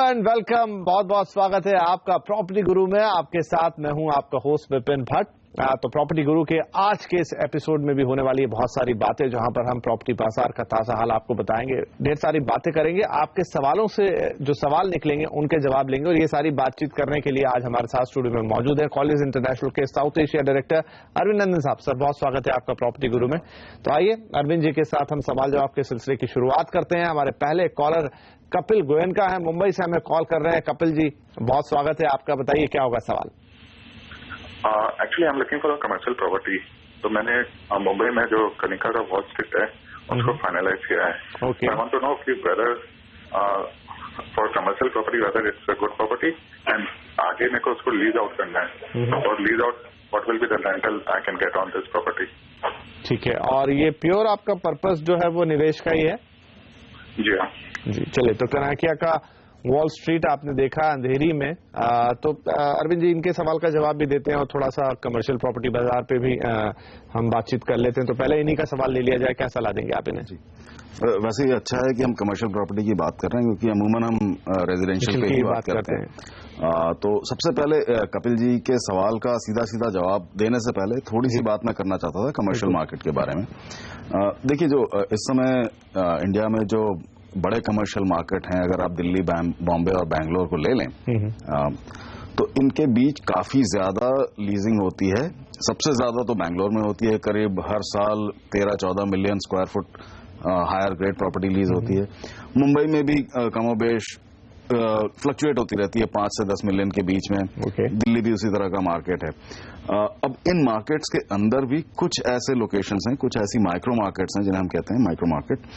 And welcome. बहुत बहुत स्वागत है आपका प्रॉपर्टी गुरु में। आपके साथ मैं हूं आपका होस्ट विपिन भट्ट। तो प्रॉपर्टी गुरु के आज के इस एपिसोड में भी होने वाली है बहुत सारी बातें, जहां पर हम प्रॉपर्टी बाजार का ताजा हाल आपको बताएंगे, ढेर सारी बातें करेंगे, आपके सवालों से जो सवाल निकलेंगे उनके जवाब लेंगे। और ये सारी बातचीत करने के लिए आज हमारे साथ स्टूडियो में मौजूद है कॉलेज इंटरनेशनल के साउथ एशिया डायरेक्टर अरविंद नंदन साहब। सर, बहुत स्वागत है आपका प्रॉपर्टी गुरु में। तो आइए अरविंद जी के साथ हम सवाल जवाब के सिलसिले की शुरुआत करते हैं। हमारे पहले कॉलर कपिल गोयनका है, मुंबई से हमें कॉल कर रहे हैं। कपिल जी, बहुत स्वागत है आपका, बताइए क्या होगा सवाल। Actually I am looking for a commercial property. तो मैंने मुंबई में जो कनिका का वॉल स्ट्रीट है उसको फाइनलाइज किया है। आई वांट टू नो कि whether for commercial property whether it's a good property and आगे मेरे को उसको लीज आउट करना है, और lease out what will be the rental I can get on this property. ठीक है, और ये प्योर आपका पर्पस जो है वो निवेश का ही है? जी हाँ जी। चलिए, तो कनाकिया का वॉल स्ट्रीट आपने देखा अंधेरी में। तो अरविंद जी इनके सवाल का जवाब भी देते हैं और थोड़ा सा कमर्शियल प्रॉपर्टी बाजार पे भी हम बातचीत कर लेते हैं। तो पहले इन्हीं का सवाल ले लिया जाए, क्या सलाह देंगे आप इन्हें? जी, वैसे ये अच्छा है कि हम कमर्शियल प्रॉपर्टी की बात कर रहे हैं, क्योंकि अमूमन हम रेजिडेंशियल पे ही बात करते हैं। तो सबसे पहले कपिल जी के सवाल का सीधा सीधा जवाब देने से पहले थोड़ी सी बात मैं करना चाहता था कमर्शियल मार्केट के बारे में। देखिए, जो इस समय इंडिया में जो बड़े कमर्शियल मार्केट हैं, अगर आप दिल्ली, बॉम्बे और बैंगलोर को ले लें, तो इनके बीच काफी ज्यादा लीजिंग होती है। सबसे ज्यादा तो बैंगलोर में होती है, करीब हर साल 13-14 million square foot higher grade property lease होती है। मुंबई में भी कमोबेश फ्लक्चुएट होती रहती है 5 से 10 मिलियन के बीच में। दिल्ली भी उसी तरह का मार्केट है। अब इन मार्केट्स के अंदर भी कुछ ऐसे लोकेशंस हैं, कुछ ऐसी माइक्रो मार्केट्स हैं जिन्हें हम कहते हैं माइक्रो मार्केट,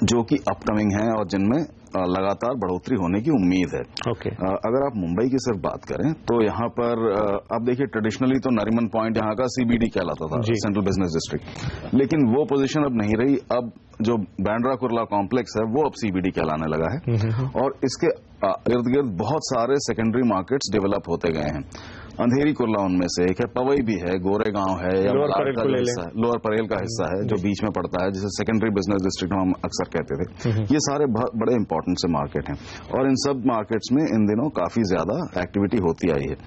जो कि अपकमिंग हैं और जिनमें लगातार बढ़ोतरी होने की उम्मीद है। अगर आप मुंबई की सिर्फ बात करें तो यहाँ पर आप देखिए, ट्रेडिशनली तो नरीमन पॉइंट यहाँ का सीबीडी कहलाता था, सेंट्रल बिजनेस डिस्ट्रिक्ट, लेकिन वो पोजीशन अब नहीं रही। अब जो बांद्रा कुर्ला कॉम्प्लेक्स है वो अब सीबीडी कहलाने लगा है, और इसके इर्द गिर्द बहुत सारे सेकेंडरी मार्केट्स डेवलप होते गए हैं। अंधेरी कुर्ला उनमें से एक है, पवई भी है, गोरेगांव है, या लोअर परेल का हिस्सा है जो बीच में पड़ता है, जिसे सेकेंडरी बिजनेस डिस्ट्रिक्ट हम अक्सर कहते थे। ये सारे बड़े इंपॉर्टेंट से मार्केट हैं, और इन सब मार्केट्स में इन दिनों काफी ज्यादा एक्टिविटी होती आई है।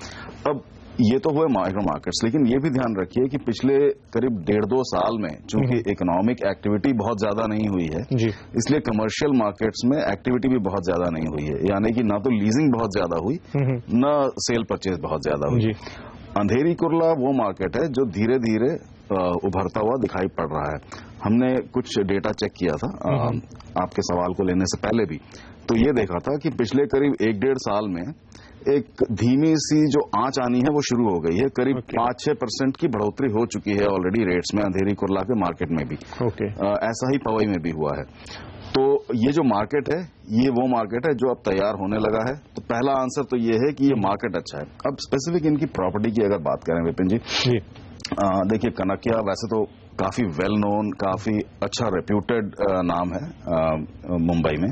अब ये तो हुए माइक्रो मार्केट्स, लेकिन ये भी ध्यान रखिए कि पिछले करीब 1.5-2 साल में चूंकि इकोनॉमिक एक्टिविटी बहुत ज्यादा नहीं हुई है, इसलिए कमर्शियल मार्केट्स में एक्टिविटी भी बहुत ज्यादा नहीं हुई है। यानी कि ना तो लीजिंग बहुत ज्यादा हुई, न सेल परचेज बहुत ज्यादा हुई। अंधेरी कुर्ला वो मार्केट है जो धीरे धीरे उभरता हुआ दिखाई पड़ रहा है। हमने कुछ डेटा चेक किया था आपके सवाल को लेने से पहले भी, तो ये देखा था कि पिछले करीब 1-1.5 साल में एक धीमी सी जो आंच आनी है वो शुरू हो गई है। करीब 5-6% की बढ़ोतरी हो चुकी है ऑलरेडी रेट्स में अंधेरी कुर्ला के मार्केट में भी। ऐसा ही पवई में भी हुआ है। तो ये जो मार्केट है, ये वो मार्केट है जो अब तैयार होने लगा है। तो पहला आंसर तो ये है कि ये मार्केट अच्छा है। अब स्पेसिफिक इनकी प्रॉपर्टी की अगर बात करें विपिन जी, देखिए कनकिया वैसे तो काफी वेल नोन, काफी अच्छा रेप्यूटेड नाम है मुंबई में।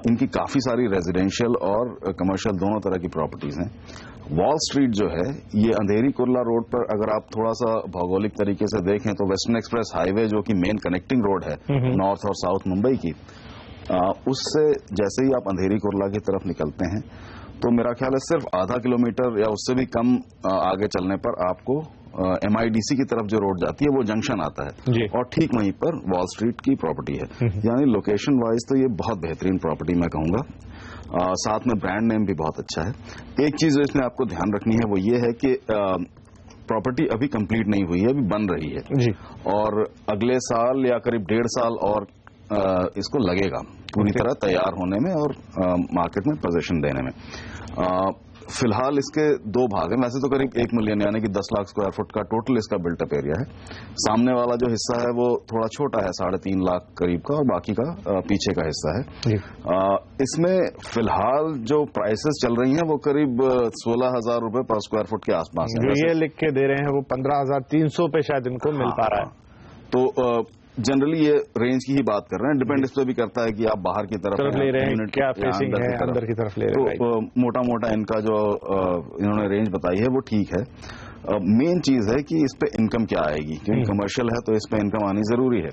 इनकी काफी सारी रेजिडेंशियल और कमर्शियल दोनों तरह की प्रॉपर्टीज हैं। वॉल स्ट्रीट जो है, ये अंधेरी कुर्ला रोड पर अगर आप थोड़ा सा भौगोलिक तरीके से देखें तो वेस्टर्न एक्सप्रेस हाईवे जो कि मेन कनेक्टिंग रोड है नॉर्थ और साउथ मुंबई की, उससे जैसे ही आप अंधेरी कुर्ला की तरफ निकलते हैं तो मेरा ख्याल है सिर्फ आधा किलोमीटर या उससे भी कम आगे चलने पर आपको MIDC की तरफ जो रोड जाती है वो जंक्शन आता है, और ठीक वहीं पर वॉल स्ट्रीट की प्रॉपर्टी है। यानी लोकेशन वाइज तो ये बहुत बेहतरीन प्रॉपर्टी मैं कहूंगा। साथ में ब्रांड नेम भी बहुत अच्छा है। एक चीज इसमें आपको ध्यान रखनी है वो ये है कि प्रॉपर्टी अभी कंप्लीट नहीं हुई है, अभी बन रही है, और अगले साल या करीब 1.5 साल और इसको लगेगा पूरी तरह तैयार होने में और मार्केट में पोजीशन देने में। फिलहाल इसके 2 भाग हैं। वैसे तो करीब 1 मिलियन यानी कि 10 लाख स्क्वायर फुट का टोटल इसका बिल्टअप एरिया है। सामने वाला जो हिस्सा है वो थोड़ा छोटा है, 3.5 लाख करीब का, और बाकी का पीछे का हिस्सा है। इसमें फिलहाल जो प्राइसेस चल रही हैं वो करीब 16,000 रुपए पर स्क्वायर फुट के आसपास है। जो ये लिख के दे रहे हैं वो 15,300 पे शायद इनको मिल पा रहा है। तो जनरली ये रेंज की ही बात कर रहे हैं, डिपेंड इस पर भी करता है कि आप बाहर की तरफ ले रहे हैं, क्या फेसिंग है, अंदर की तरफ ले रहे हैं। तो मोटा मोटा इनका जो इन्होंने रेंज बताई है वो ठीक है। मेन चीज है कि इस पे इनकम क्या आएगी, क्योंकि कमर्शियल है तो इस पे इनकम आनी जरूरी है।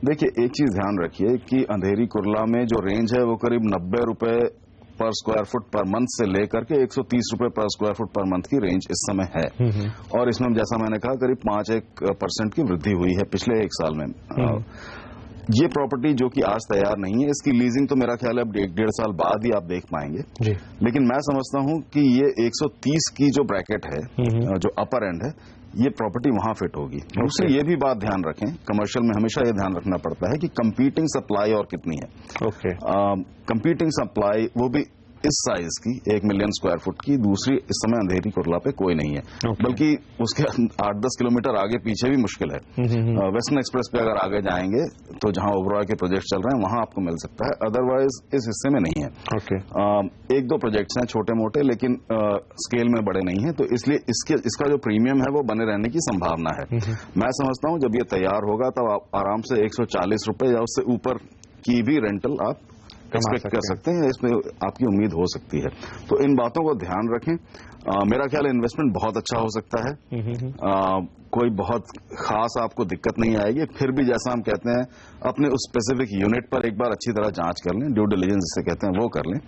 देखिए, एक चीज ध्यान रखिए कि अंधेरी कुर्ला में जो रेंज है वो करीब 90 रुपए पर स्क्वायर फुट पर मंथ से लेकर के 130 रुपए पर स्क्वायर फुट पर मंथ की रेंज इस समय है। और इसमें जैसा मैंने कहा करीब 5% की वृद्धि हुई है पिछले 1 साल में। ये प्रॉपर्टी जो कि आज तैयार नहीं है, इसकी लीजिंग तो मेरा ख्याल है अब 1.5 साल बाद ही आप देख पाएंगे। लेकिन मैं समझता हूं कि ये 130 की जो ब्रैकेट है, जो अपर एंड है, ये प्रॉपर्टी वहां फिट होगी। दूसरी ये भी बात ध्यान रखें, कमर्शियल में हमेशा ये ध्यान रखना पड़ता है कि कंपीटिंग सप्लाई और कितनी है। कंपीटिंग सप्लाई वो भी इस साइज की 1 मिलियन स्क्वायर फुट की, दूसरी इस समय अंधेरी कुरला पे कोई नहीं है। बल्कि उसके 8-10 किलोमीटर आगे पीछे भी मुश्किल है। वेस्टर्न एक्सप्रेस पे अगर आगे जाएंगे तो जहां ओबरॉय के प्रोजेक्ट चल रहे हैं वहां आपको मिल सकता है, अदरवाइज इस हिस्से में नहीं है। 1-2 प्रोजेक्ट्स हैं छोटे मोटे, लेकिन स्केल में बड़े नहीं है, तो इसलिए इसका जो प्रीमियम है वो बने रहने की संभावना है। मैं समझता हूं जब ये तैयार होगा तब आप आराम से 140 रुपए या उससे ऊपर की भी रेंटल आप एक्सपेक्ट कर सकते हैं, इसमें आपकी उम्मीद हो सकती है। तो इन बातों को ध्यान रखें। मेरा ख्याल है इन्वेस्टमेंट बहुत अच्छा हो सकता है। कोई बहुत खास आपको दिक्कत नहीं आएगी। फिर भी जैसा हम कहते हैं अपने उस स्पेसिफिक यूनिट पर एक बार अच्छी तरह जांच कर लें, ड्यू डिलिजेंस जिसे कहते हैं वो कर लें।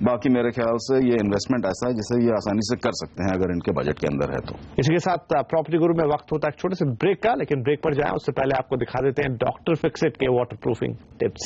बाकी मेरे ख्याल से ये इन्वेस्टमेंट ऐसा है जिसे ये आसानी से कर सकते हैं अगर इनके बजट के अंदर है तो। इसके साथ प्रॉपर्टी गुरु में वक्त होता है छोटे से ब्रेक का, लेकिन ब्रेक पर जाएं उससे पहले आपको दिखा देते हैं डॉक्टर फिक्सिट के water proofing tips.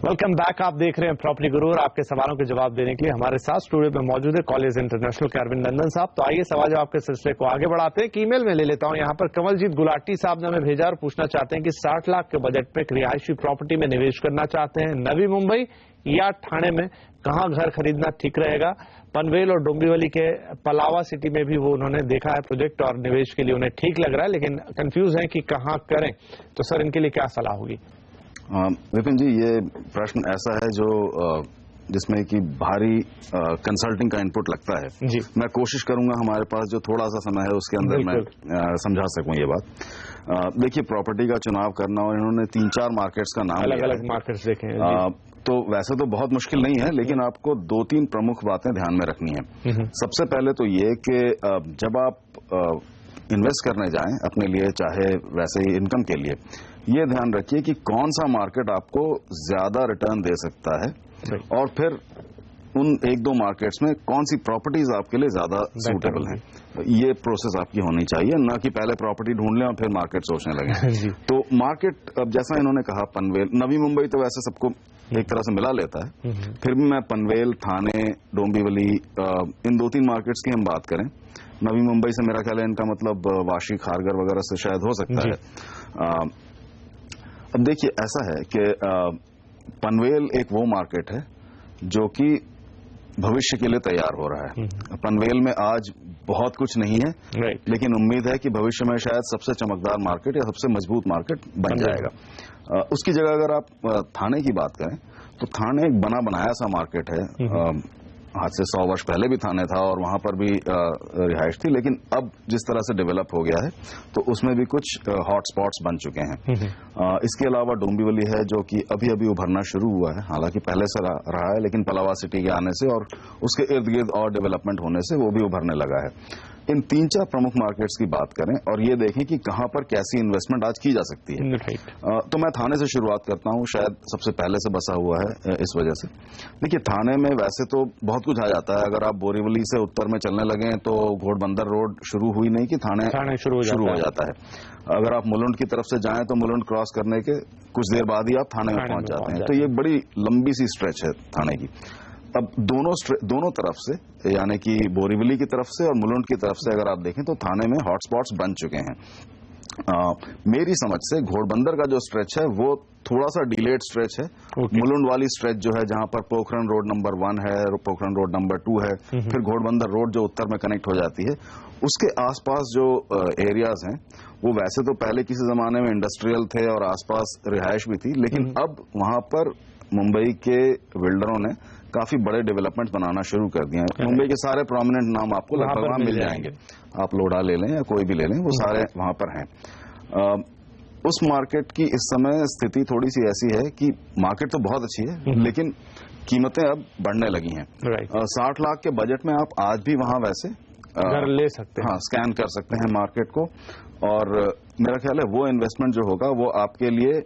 Welcome back. आप देख रहे हैं प्रॉपर्टी गुरु और आपके सवालों के जवाब देने के लिए हमारे साथ स्टूडियो में मौजूद है कॉलेज इंटरनेशनल के अरविंद नंदन साहब। तो आइए सवाल जवाब के सिलसिले को आगे बढ़ाते हैं। ईमेल में ले लेता हूं। यहाँ पर कमलजीत गुलाटी साहब ने हमें भेजा और पूछना चाहते हैं कि 60 लाख के बजट पे एक रिहायशी प्रॉपर्टी में निवेश करना चाहते हैं, नवी मुंबई या ठाणे में कहाँ घर खरीदना ठीक रहेगा। पनवेल और डोंबिवली के पलावा सिटी में भी वो उन्होंने देखा है प्रोजेक्ट और निवेश के लिए उन्हें ठीक लग रहा है, लेकिन कंफ्यूज है कि कहाँ करें। तो सर इनके लिए क्या सलाह होगी? विपिन जी, ये प्रश्न ऐसा है जो जिसमें कि भारी कंसल्टिंग का इनपुट लगता है जी। मैं कोशिश करूंगा हमारे पास जो थोड़ा सा समय है उसके अंदर मैं समझा सकूं ये बात। देखिए, प्रॉपर्टी का चुनाव करना, और इन्होंने 3-4 मार्केट्स का नाम अलग अलग मार्केट्स देखे हैं, तो वैसे तो बहुत मुश्किल नहीं है, लेकिन आपको 2-3 प्रमुख बातें ध्यान में रखनी है। सबसे पहले तो ये कि जब आप इन्वेस्ट करने जाएं अपने लिए, चाहे वैसे ही इनकम के लिए, ये ध्यान रखिए कि कौन सा मार्केट आपको ज्यादा रिटर्न दे सकता है, और फिर उन 1-2 मार्केट्स में कौन सी प्रॉपर्टीज आपके लिए ज्यादा सूटेबल हैं। ये प्रोसेस आपकी होनी चाहिए, ना कि पहले प्रॉपर्टी ढूंढ लें और फिर मार्केट सोचने लगे। तो मार्केट, अब जैसा इन्होंने कहा पनवेल, नवी मुंबई तो वैसे सबको एक तरह से मिला लेता है, फिर भी मैं पनवेल, थाने, डोंबिवली, इन 2-3 मार्केट्स की हम बात करें। नवी मुंबई से मेरा ख्याल है इनका मतलब वाशी, खारगर वगैरह से शायद हो सकता है। अब देखिए, ऐसा है कि पनवेल एक वो मार्केट है जो कि भविष्य के लिए तैयार हो रहा है। पनवेल में आज बहुत कुछ नहीं है, लेकिन उम्मीद है कि भविष्य में शायद सबसे चमकदार मार्केट या सबसे मजबूत मार्केट बन जाएगा। उसकी जगह अगर आप थाने की बात करें तो थाने एक बना बनाया सा मार्केट है। आज से 100 वर्ष पहले भी थाने था और वहां पर भी रिहाइश थी, लेकिन अब जिस तरह से डेवलप हो गया है तो उसमें भी कुछ हॉट स्पॉट्स बन चुके हैं। इसके अलावा डोंबिवली है जो कि अभी अभी उभरना शुरू हुआ है, हालांकि पहले से रहा है, लेकिन पलावा सिटी के आने से और उसके इर्द गिर्द और डेवलपमेंट होने से वो भी उभरने लगा है। इन 3-4 प्रमुख मार्केट्स की बात करें और ये देखें कि कहां पर कैसी इन्वेस्टमेंट आज की जा सकती है। तो मैं थाने से शुरुआत करता हूं, शायद सबसे पहले से बसा हुआ है इस वजह से। देखिए, थाने में वैसे तो बहुत कुछ आ जाता है। अगर आप बोरीवली से उत्तर में चलने लगे तो घोड़बंदर रोड शुरू हुई नहीं कि थाने शुरू हो जाता है। अगर आप मुलुंड की तरफ से जाएं तो मुलुंड क्रॉस करने के कुछ देर बाद ही आप थाने में पहुंच जाते हैं। तो ये बड़ी लंबी सी स्ट्रेच है थाने की। अब दोनों तरफ से, यानी कि बोरीवली की तरफ से और मुलुंड की तरफ से अगर आप देखें तो थाने में हॉटस्पॉट्स बन चुके हैं। मेरी समझ से घोड़बंदर का जो स्ट्रेच है वो थोड़ा सा डिलेड स्ट्रेच है। मुलुंड वाली स्ट्रेच जो है जहां पर पोखरण रोड नंबर 1 है, पोखरण रोड नंबर 2 है, फिर घोड़बंदर रोड जो उत्तर में कनेक्ट हो जाती है, उसके आसपास जो एरियाज हैं वो वैसे तो पहले किसी जमाने में इंडस्ट्रियल थे और आसपास रिहायश भी थी, लेकिन अब वहां पर मुंबई के बिल्डरों ने काफी बड़े डेवलपमेंट बनाना शुरू कर दिए हैं। मुंबई के सारे प्रोमिनेंट नाम आपको लगभग वहां मिल जाएंगे। आप लोढ़ा ले लें या कोई भी ले लें, वो सारे वहां पर हैं। उस मार्केट की इस समय स्थिति थोड़ी सी ऐसी है कि मार्केट तो बहुत अच्छी है, लेकिन कीमतें अब बढ़ने लगी हैं। 60 लाख के बजट में आप आज भी वहां वैसे घर ले सकते हैं, हाँ, स्कैन कर सकते हैं मार्केट को। और मेरा ख्याल है वो इन्वेस्टमेंट जो होगा वो आपके लिए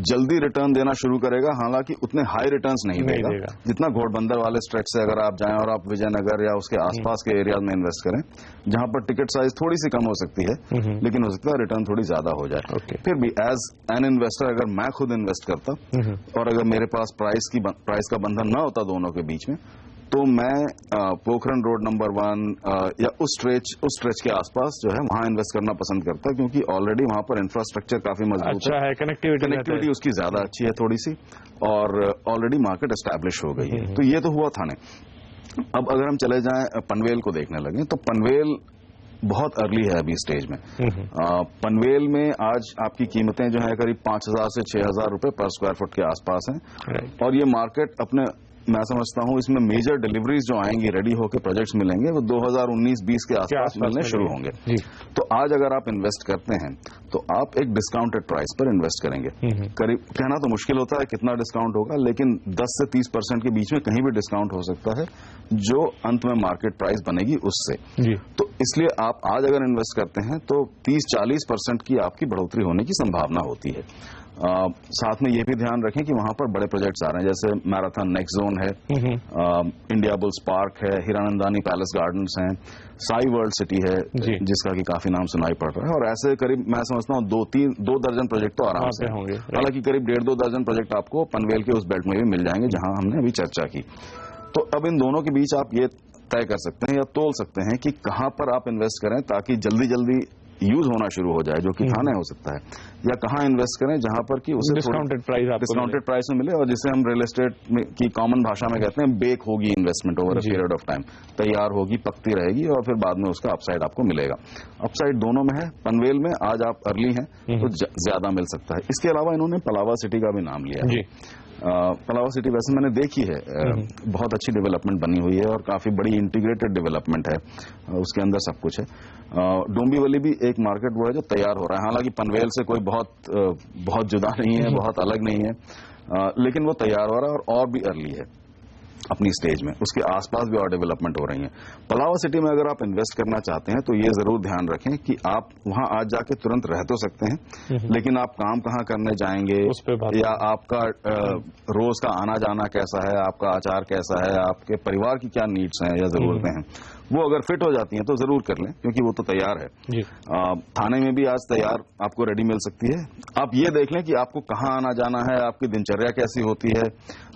जल्दी रिटर्न देना शुरू करेगा, हालांकि उतने हाई रिटर्न्स नहीं देगा जितना घोड़बंदर वाले स्ट्रेच से अगर आप जाएं और आप विजयनगर या उसके आसपास के एरिया में इन्वेस्ट करें, जहां पर टिकट साइज थोड़ी सी कम हो सकती है, लेकिन हो सकता है रिटर्न थोड़ी ज्यादा हो जाए। फिर भी एज एन इन्वेस्टर अगर मैं खुद इन्वेस्ट करता और अगर मेरे पास प्राइस का बंधन न होता दोनों के बीच में, तो मैं पोखरण रोड नंबर 1 या उस स्ट्रेच के आसपास जो है वहां इन्वेस्ट करना पसंद करता, क्योंकि ऑलरेडी वहां पर इंफ्रास्ट्रक्चर काफी मजबूत है, कनेक्टिविटी उसकी ज्यादा अच्छी है थोड़ी सी, और ऑलरेडी मार्केट एस्टैब्लिश हो गई है। तो ये तो हुआ थाने। अब अगर हम चले जाएं पनवेल को देखने लगे, तो पनवेल बहुत अर्ली है अभी स्टेज में। पनवेल में आज आपकी कीमतें जो है करीब 5,000 से 6,000 रुपए पर स्क्वायर फुट के आसपास हैं, और ये मार्केट अपने, मैं समझता हूं इसमें मेजर डिलीवरीज जो आएंगी, रेडी होकर प्रोजेक्ट्स मिलेंगे, वो 2019-20 के आसपास मिलने शुरू होंगे। तो आज अगर आप इन्वेस्ट करते हैं तो आप एक डिस्काउंटेड प्राइस पर इन्वेस्ट करेंगे। करीब कहना तो मुश्किल होता है कितना डिस्काउंट होगा, लेकिन 10 से 30% के बीच में कहीं भी डिस्काउंट हो सकता है, जो अंत में मार्केट प्राइस बनेगी उससे। तो इसलिए आप आज अगर इन्वेस्ट करते हैं तो 30-40% की आपकी बढ़ोतरी होने की संभावना होती है। साथ में ये भी ध्यान रखें कि वहां पर बड़े प्रोजेक्ट्स आ रहे हैं, जैसे मैराथन नेक्स्ट जोन है, इंडिया बुल्स पार्क है, हीरानंदानी पैलेस गार्डन्स हैं, साई वर्ल्ड सिटी है जिसका कि काफी नाम सुनाई पड़ रहा है, और ऐसे करीब मैं समझता हूँ 2 दर्जन प्रोजेक्ट तो आराम से होंगे। हालांकि करीब 1.5-2 दर्जन प्रोजेक्ट आपको पनवेल के उस बेल्ट में भी मिल जाएंगे जहां हमने अभी चर्चा की। तो अब इन दोनों के बीच आप ये तय कर सकते हैं या तोल सकते हैं कि कहां पर आप इन्वेस्ट करें ताकि जल्दी यूज होना शुरू हो जाए, जो कि थाने हो सकता है, या कहां इन्वेस्ट करें जहां पर कि उसे डिस्काउंटेड प्राइस में मिले, और जिसे हम रियल एस्टेट की कॉमन भाषा में कहते हैं बेक होगी investment over a period of time, तैयार होगी, पकती रहेगी, और फिर बाद में उसका अपसाइड आपको मिलेगा। अपसाइड दोनों में है। पनवेल में आज आप अर्ली हैं तो ज्यादा मिल सकता है। इसके अलावा इन्होंने पलावा सिटी का भी नाम लिया है। पलावा सिटी वैसे मैंने देखी है, बहुत अच्छी डेवलपमेंट बनी हुई है और काफी बड़ी इंटीग्रेटेड डेवलपमेंट है, उसके अंदर सब कुछ है। डोंबिवली भी एक मार्केट वो है जो तैयार हो रहा है, हालांकि पनवेल से कोई बहुत जुदा नहीं है, बहुत अलग नहीं है, लेकिन वो तैयार हो रहा है और भी अर्ली है अपनी स्टेज में। उसके आसपास भी और डेवलपमेंट हो रही है। पलावा सिटी में अगर आप इन्वेस्ट करना चाहते हैं तो ये जरूर ध्यान रखें कि आप वहां आज जाके तुरंत रह तो सकते हैं, लेकिन आप काम कहाँ करने जाएंगे, या आपका रोज का आना जाना कैसा है, आपका आचार कैसा है, आपके परिवार की क्या नीड्स हैं या जरूरतें हैं, वो अगर फिट हो जाती हैं तो जरूर कर लें, क्योंकि वो तो तैयार है। थाने में भी आज तैयार आपको रेडी मिल सकती है। आप ये देख लें कि आपको कहाँ आना जाना है, आपकी दिनचर्या कैसी होती है,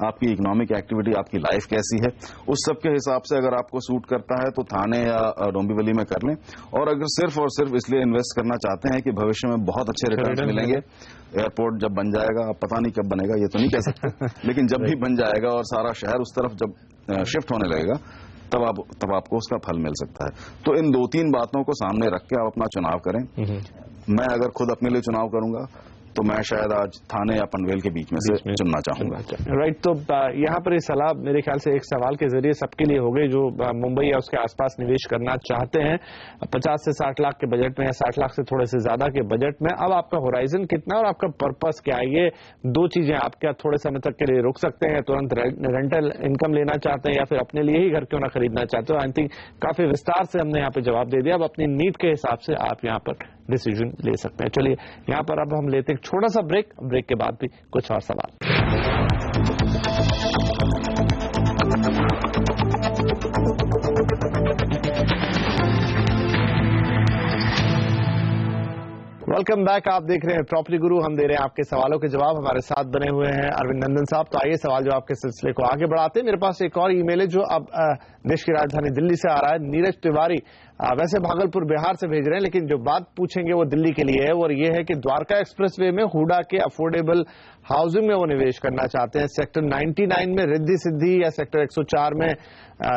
आपकी इकोनॉमिक एक्टिविटी, आपकी लाइफ कैसी है, उस सब के हिसाब से अगर आपको सूट करता है तो थाने या डोंबिवली में कर लें। और अगर सिर्फ और सिर्फ इसलिए इन्वेस्ट करना चाहते हैं कि भविष्य में बहुत अच्छे रिटर्न मिलेंगे, एयरपोर्ट जब बन जाएगा, आप पता नहीं कब बनेगा ये तो नहीं कह सकते, लेकिन जब भी बन जाएगा और सारा शहर उस तरफ जब शिफ्ट होने लगेगा तब आपको उसका फल मिल सकता है। तो इन 2-3 बातों को सामने रख के आप अपना चुनाव करें। मैं अगर खुद अपने लिए चुनाव करूंगा तो मैं शायद आज थाने या पनवेल के बीच में से चुनना चाहूंगा। राइट, तो यहाँ पर ये सलाह मेरे ख्याल से एक सवाल के जरिए सबके लिए हो गई जो मुंबई या उसके आसपास निवेश करना चाहते हैं 50 से 60 लाख के बजट में या 60 लाख से थोड़े से ज्यादा के बजट में। अब आपका होराइजन कितना है और आपका पर्पस क्या है? ये दो चीजें आप क्या थोड़े समय तक के लिए रुक सकते हैं, तुरंत रेंटल इनकम लेना चाहते हैं, या फिर अपने लिए ही घर क्यों ना खरीदना चाहते हो? आई थिंक काफी विस्तार से हमने यहाँ पे जवाब दे दिया। अब अपनी नीड के हिसाब से आप यहाँ पर डिसीजन ले सकते हैं। चलिए यहाँ पर अब हम लेते हैं छोटा सा ब्रेक के बाद भी कुछ और सवाल। वेलकम बैक, आप देख रहे हैं प्रॉपर्टी गुरु। हम दे रहे हैं आपके सवालों के जवाब। हमारे साथ बने हुए हैं अरविंद नंदन साहब। तो आइए सवाल जवाब के सिलसिले को आगे बढ़ाते हैं। मेरे पास एक और ईमेल है जो अब देश की राजधानी दिल्ली से आ रहा है। नीरज तिवारी वैसे भागलपुर बिहार से भेज रहे हैं, लेकिन जो बात पूछेंगे वो दिल्ली के लिए है, और ये है कि द्वारका एक्सप्रेसवे में हुडा के अफोर्डेबल हाउसिंग में वो निवेश करना चाहते हैं। सेक्टर 99 में रिद्धि सिद्धि या सेक्टर 104 में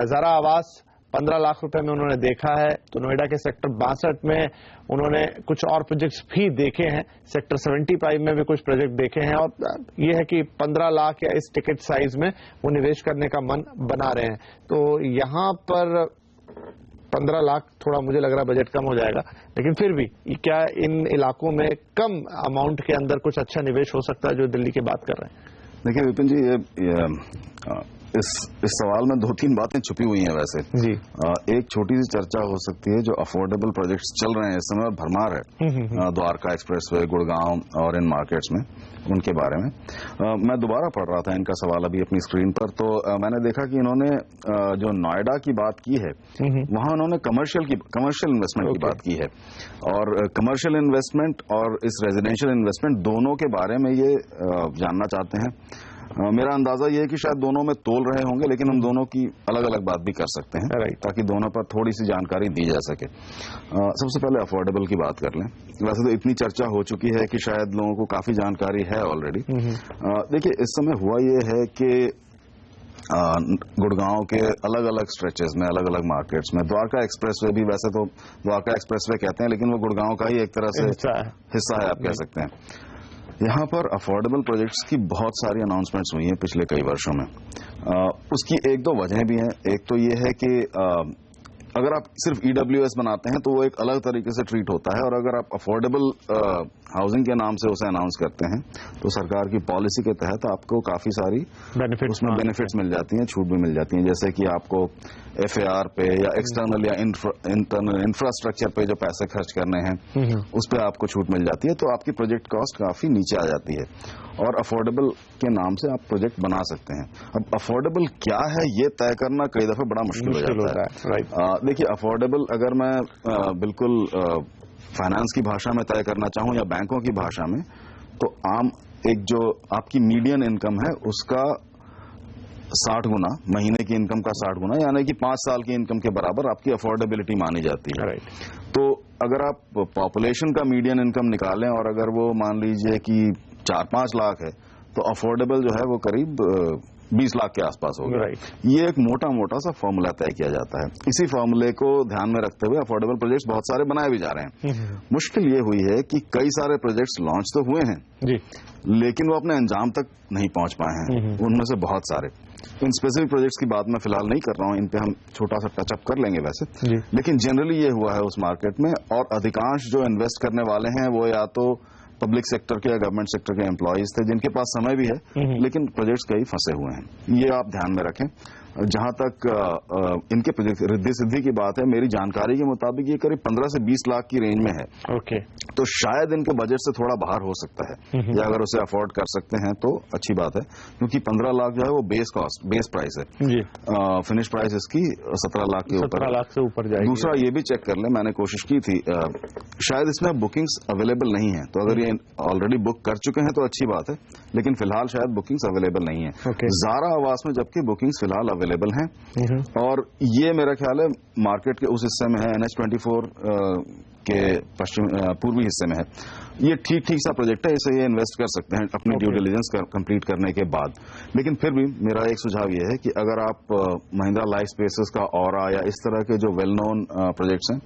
जरा आवास 15 लाख रुपए में उन्होंने देखा है। तो नोएडा के सेक्टर 62 में उन्होंने कुछ और प्रोजेक्ट्स भी देखे हैं। सेक्टर 75 में भी कुछ प्रोजेक्ट देखे हैं, और ये है कि 15 लाख या इस टिकट साइज में वो निवेश करने का मन बना रहे हैं। तो यहां पर 15 लाख थोड़ा मुझे लग रहा है बजट कम हो जाएगा, लेकिन फिर भी क्या इन इलाकों में कम अमाउंट के अंदर कुछ अच्छा निवेश हो सकता है जो दिल्ली की बात कर रहे हैं? देखिए विपिन जी, इस सवाल में 2-3 बातें छुपी हुई हैं वैसे जी। एक छोटी सी चर्चा हो सकती है जो अफोर्डेबल प्रोजेक्ट्स चल रहे हैं इस समय, भरमार है द्वारका एक्सप्रेसवे, गुड़गांव और इन मार्केट्स में, उनके बारे में मैं दोबारा पढ़ रहा था इनका सवाल अभी अपनी स्क्रीन पर। तो मैंने देखा कि इन्होंने जो नोएडा की बात की है वहां उन्होंने कमर्शियल इन्वेस्टमेंट की बात की है, और कमर्शियल इन्वेस्टमेंट और इस रेजिडेंशियल इन्वेस्टमेंट दोनों के बारे में ये जानना चाहते हैं। मेरा अंदाजा ये है कि शायद दोनों में तोल रहे होंगे, लेकिन हम दोनों की अलग अलग बात भी कर सकते हैं ताकि दोनों पर थोड़ी सी जानकारी दी जा सके। सबसे पहले अफोर्डेबल की बात कर लें। वैसे तो इतनी चर्चा हो चुकी है कि शायद लोगों को काफी जानकारी है ऑलरेडी। देखिए इस समय हुआ ये है कि गुड़गांव के अलग अलग स्ट्रेचेस में, अलग अलग मार्केट्स में, द्वारका एक्सप्रेसवे भी, वैसे तो द्वारका एक्सप्रेसवे कहते हैं लेकिन वो गुड़गांव का ही एक तरह से हिस्सा है आप कह सकते हैं। यहाँ पर अफोर्डेबल प्रोजेक्ट्स की बहुत सारी अनाउंसमेंट्स हुई हैं पिछले कई वर्षों में। उसकी 1-2 वजहें भी हैं। एक तो ये है कि अगर आप सिर्फ EWS बनाते हैं तो वो एक अलग तरीके से ट्रीट होता है, और अगर आप अफोर्डेबल हाउसिंग के नाम से उसे अनाउंस करते हैं तो सरकार की पॉलिसी के तहत आपको काफी सारी उसमें बेनिफिट्स मिल जाती हैं, छूट भी मिल जाती हैं। जैसे कि आपको FAR पे या एक्सटर्नल या इंटरनल इंफ्रास्ट्रक्चर पे जो पैसे खर्च करने हैं उस पर आपको छूट मिल जाती है, तो आपकी प्रोजेक्ट कॉस्ट काफी नीचे आ जाती है, और अफोर्डेबल के नाम से आप प्रोजेक्ट बना सकते हैं। अब अफोर्डेबल क्या है ये तय करना कई दफे बड़ा मुश्किल हो जाता है। देखिए अफोर्डेबल अगर मैं बिल्कुल फाइनेंस की भाषा में तय करना चाहूं या बैंकों की भाषा में, तो आम एक जो आपकी मीडियन इनकम है उसका 60 गुना, महीने की इनकम का 60 गुना, यानी कि 5 साल की इनकम के बराबर आपकी अफोर्डेबिलिटी मानी जाती है। तो अगर आप पॉपुलेशन का मीडियन इनकम निकालें और अगर वो मान लीजिए कि 4-5 लाख है, तो अफोर्डेबल जो है वो करीब 20 लाख के आसपास होगा। ये एक मोटा सा फॉर्मूला तय किया जाता है। इसी फॉर्मूले को ध्यान में रखते हुए अफोर्डेबल प्रोजेक्ट्स बहुत सारे बनाए भी जा रहे हैं। मुश्किल ये हुई है कि कई सारे प्रोजेक्ट्स लॉन्च तो हुए हैं जी, लेकिन वो अपने अंजाम तक नहीं पहुंच पाए हैं, उनमें से बहुत सारे। इन स्पेसिफिक प्रोजेक्ट्स की बात मैं फिलहाल नहीं कर रहा हूं, इन पे हम छोटा सा टचअप कर लेंगे वैसे, लेकिन जनरली ये हुआ है उस मार्केट में, और अधिकांश जो इन्वेस्ट करने वाले हैं वो या तो पब्लिक सेक्टर के या गवर्नमेंट सेक्टर के एम्प्लॉयज थे जिनके पास समय भी है, लेकिन प्रोजेक्ट्स कई फंसे हुए हैं। ये आप ध्यान में रखें। जहां तक इनके प्रोजेक्ट रिद्धि सिद्धि की बात है, मेरी जानकारी के मुताबिक ये करीब 15 से 20 लाख की रेंज में है। ओके, तो शायद इनके बजट से थोड़ा बाहर हो सकता है, या अगर उसे अफोर्ड कर सकते हैं तो अच्छी बात है, क्योंकि 15 लाख जो है वो बेस कॉस्ट, बेस प्राइस है। फिनिश प्राइस इसकी 17 लाख के ऊपर, 17 लाख से ऊपर जाएगी। दूसरा ये भी चेक कर ले, मैंने कोशिश की थी, शायद इसमें बुकिंग्स अवेलेबल नहीं है, तो अगर ये ऑलरेडी बुक कर चुके हैं तो अच्छी बात है, लेकिन फिलहाल शायद बुकिंग्स अवेलेबल नहीं है। ज़ारा आवास में जबकि बुकिंग्स फिलहाल अवेलेबल हैं, और ये मेरा ख्याल है मार्केट के उस हिस्से में है, NH24 के पूर्वी हिस्से में है। ये ठीक सा प्रोजेक्ट है, इसे ये इन्वेस्ट कर सकते हैं अपनी ड्यू डिलिजेंस कंप्लीट करने के बाद। लेकिन फिर भी मेरा एक सुझाव ये है कि अगर आप महिंद्रा लाइफ स्पेसेस का ऑरा या इस तरह के जो वेल नोन प्रोजेक्ट्स हैं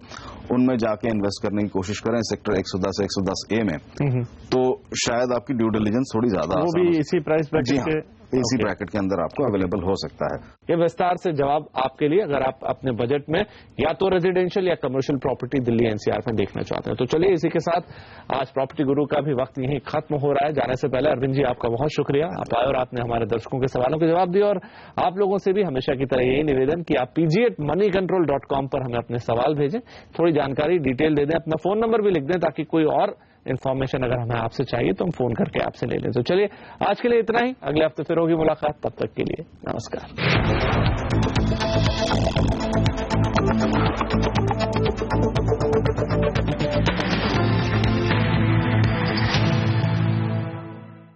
उनमें जाके इन्वेस्ट करने की कोशिश करें सेक्टर 110 से 110A में, तो शायद आपकी ड्यू डिलिजेंस थोड़ी ज्यादा वो भी इसी प्राइस ब्रैकेट के इसी ब्रैकेट के अंदर आपको अवेलेबल हो सकता है। ये विस्तार से जवाब आपके लिए, अगर आप अपने बजट में या तो रेजिडेंशियल या कमर्शियल प्रॉपर्टी दिल्ली एनसीआर में देखना चाहते हैं। तो चलिए इसी के साथ आज प्रॉपर्टी गुरु का भी वक्त यहीं खत्म हो रहा है। जाने से पहले अरविंद जी आपका बहुत शुक्रिया, आप आए और आपने हमारे दर्शकों के सवालों के जवाब दिए। और आप लोगों से भी हमेशा की तरह यही निवेदन कि आप pg@moneycontrol.com पर हमें अपने सवाल भेजें, थोड़ी जानकारी डिटेल दे दें, अपना फोन नंबर भी लिख दें ताकि कोई और इन्फॉर्मेशन अगर हमें आपसे चाहिए तो हम फोन करके आपसे ले लें। तो चलिए आज के लिए इतना ही, अगले हफ्ते फिर होगी मुलाकात, तब तक के लिए नमस्कार।